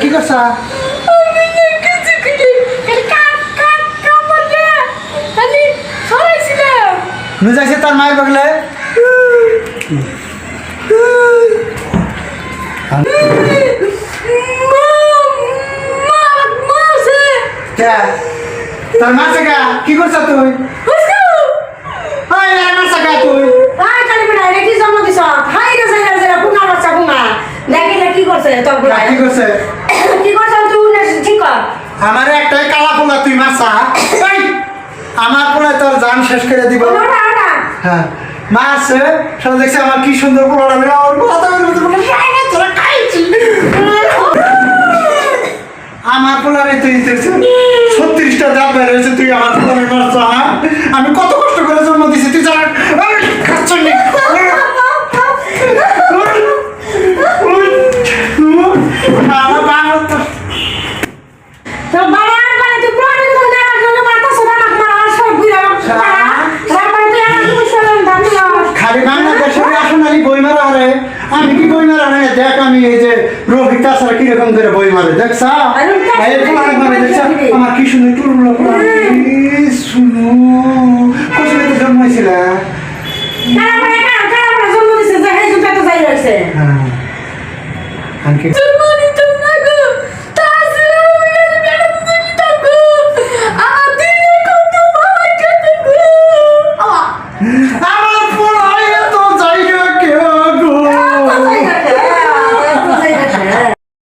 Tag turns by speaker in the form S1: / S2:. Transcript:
S1: কি করছা যাইছে তার মায়ের বগলে তার মারছে কা কি করছা তুই আমার একটাই কালা পোলা তুই মারছা আমার পোলা তোর জান শেষ করে দিব হ্যাঁ মারছে সব দেখছি আমার কি সুন্দর পোলা আমার পোলারে তুই 36টা দাঁত বের হয়েছে তুই আমার পোলারে মারছ আমি কত কষ্ট করে জন্ম দিছি তুই জান আমি কি বই মারা না দেখ আমি এই যে রোহিত তাছাড়া কিরকম করে বই মারে দেখছা আমার কি সুন্দর টুলগুলো শুনো কোথায় তো জন্মাইছিল
S2: জন্ম দিছে যে